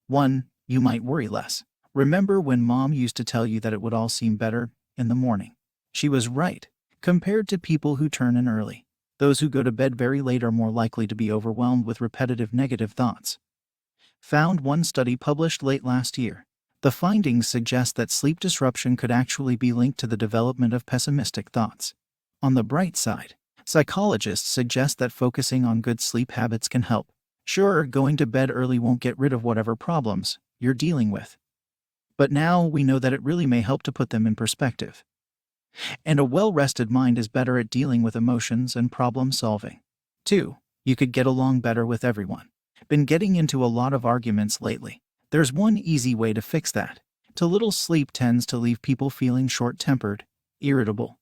1. You might worry less. Remember when mom used to tell you that it would all seem better in the morning? She was right. Compared to people who turn in early, those who go to bed very late are more likely to be overwhelmed with repetitive negative thoughts. Found one study published late last year. The findings suggest that sleep disruption could actually be linked to the development of pessimistic thoughts. On the bright side, psychologists suggest that focusing on good sleep habits can help. Sure, going to bed early won't get rid of whatever problems you're dealing with, but now we know that it really may help to put them in perspective. And a well-rested mind is better at dealing with emotions and problem solving. 2. You could get along better with everyone. Been getting into a lot of arguments lately. There's one easy way to fix that. Too little sleep tends to leave people feeling short-tempered, irritable,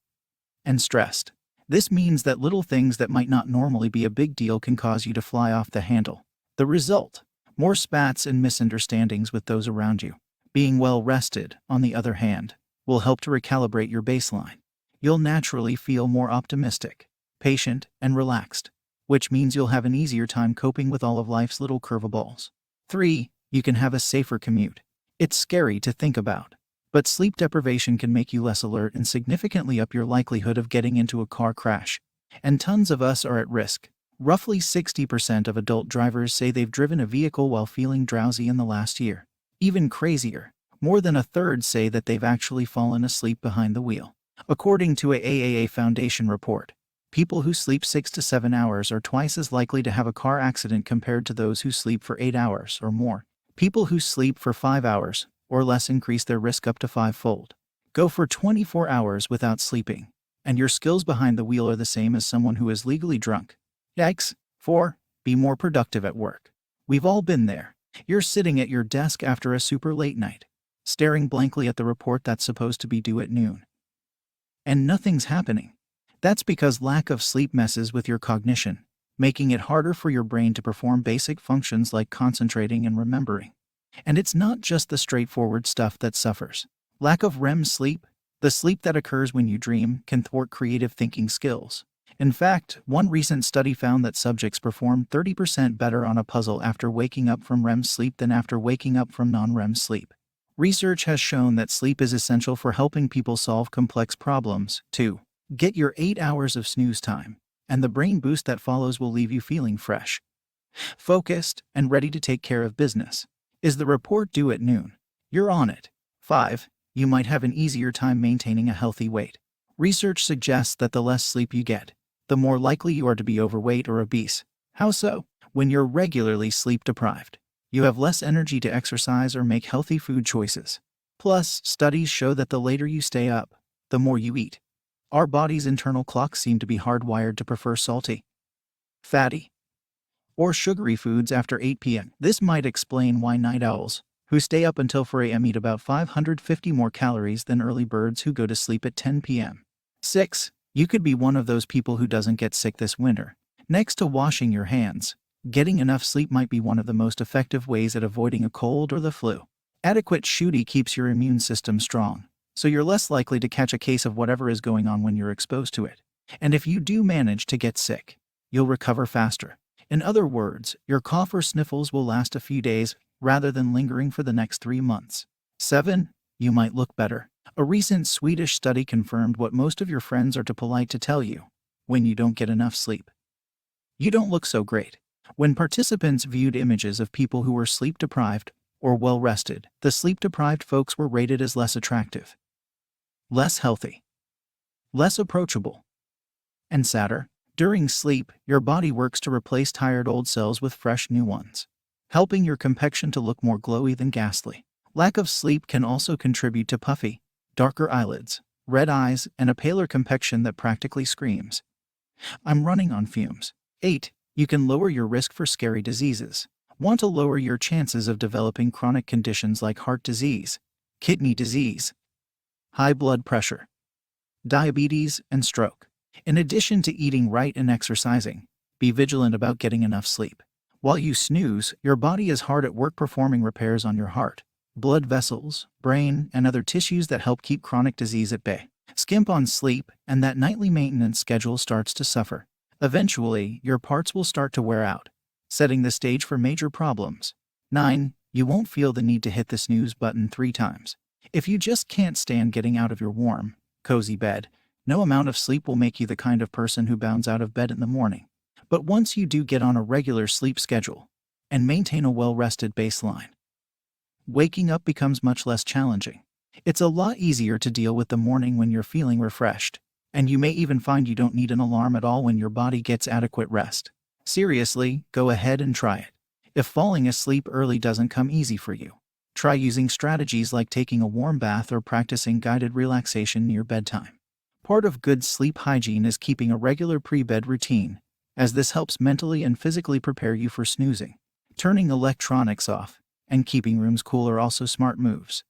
and stressed. This means that little things that might not normally be a big deal can cause you to fly off the handle. The result? More spats and misunderstandings with those around you. Being well rested, on the other hand, will help to recalibrate your baseline. You'll naturally feel more optimistic, patient, and relaxed, which means you'll have an easier time coping with all of life's little curveballs. 3. You can have a safer commute. It's scary to think about, but sleep deprivation can make you less alert and significantly up your likelihood of getting into a car crash. And tons of us are at risk. Roughly 60% of adult drivers say they've driven a vehicle while feeling drowsy in the last year. Even crazier, more than a third say that they've actually fallen asleep behind the wheel. According to a AAA Foundation report, people who sleep 6 to 7 hours are twice as likely to have a car accident compared to those who sleep for 8 hours or more. People who sleep for 5 hours or less increase their risk up to 5-fold. Go for 24 hours without sleeping, and your skills behind the wheel are the same as someone who is legally drunk. Yikes. 4. Be more productive at work. We've all been there. You're sitting at your desk after a super late night, staring blankly at the report that's supposed to be due at noon. And nothing's happening. That's because lack of sleep messes with your cognition, making it harder for your brain to perform basic functions like concentrating and remembering. And it's not just the straightforward stuff that suffers. Lack of REM sleep, the sleep that occurs when you dream, can thwart creative thinking skills. In fact, one recent study found that subjects performed 30% better on a puzzle after waking up from REM sleep than after waking up from non-REM sleep. Research has shown that sleep is essential for helping people solve complex problems. 2. Get your 8 hours of snooze time, and the brain boost that follows will leave you feeling fresh, focused, and ready to take care of business. Is the report due at noon? You're on it. 5. You might have an easier time maintaining a healthy weight. Research suggests that the less sleep you get, the more likely you are to be overweight or obese. How so? When you're regularly sleep deprived, you have less energy to exercise or make healthy food choices. Plus, studies show that the later you stay up, the more you eat. Our body's internal clocks seem to be hardwired to prefer salty, fatty, or sugary foods after 8 p.m. This might explain why night owls, who stay up until 4 a.m., eat about 550 more calories than early birds who go to sleep at 10 p.m. 6. You could be one of those people who doesn't get sick this winter. Next to washing your hands, getting enough sleep might be one of the most effective ways at avoiding a cold or the flu. Adequate SHUTI keeps your immune system strong, so you're less likely to catch a case of whatever is going on when you're exposed to it. And if you do manage to get sick, you'll recover faster. In other words, your cough or sniffles will last a few days rather than lingering for the next 3 months. 7. You might look better. A recent Swedish study confirmed what most of your friends are too polite to tell you: when you don't get enough sleep, you don't look so great. When participants viewed images of people who were sleep deprived or well rested, the sleep deprived folks were rated as less attractive, less healthy, less approachable, and sadder. During sleep, your body works to replace tired old cells with fresh new ones, helping your complexion to look more glowy than ghastly. Lack of sleep can also contribute to puffy, darker eyelids, red eyes, and a paler complexion that practically screams, "I'm running on fumes." 8. You can lower your risk for scary diseases. Want to lower your chances of developing chronic conditions like heart disease, kidney disease, high blood pressure, diabetes, and stroke. In addition to eating right and exercising, be vigilant about getting enough sleep. While you snooze, your body is hard at work performing repairs on your heart, blood vessels, brain, and other tissues that help keep chronic disease at bay. Skimp on sleep, and that nightly maintenance schedule starts to suffer. Eventually, your parts will start to wear out, setting the stage for major problems. 9. You won't feel the need to hit the snooze button 3 times. If you just can't stand getting out of your warm, cozy bed, no amount of sleep will make you the kind of person who bounds out of bed in the morning. But once you do get on a regular sleep schedule and maintain a well-rested baseline, waking up becomes much less challenging. It's a lot easier to deal with the morning when you're feeling refreshed, and you may even find you don't need an alarm at all when your body gets adequate rest. Seriously, go ahead and try it. If falling asleep early doesn't come easy for you, try using strategies like taking a warm bath or practicing guided relaxation near bedtime. Part of good sleep hygiene is keeping a regular pre-bed routine, as this helps mentally and physically prepare you for snoozing. Turning electronics off and keeping rooms cool are also smart moves.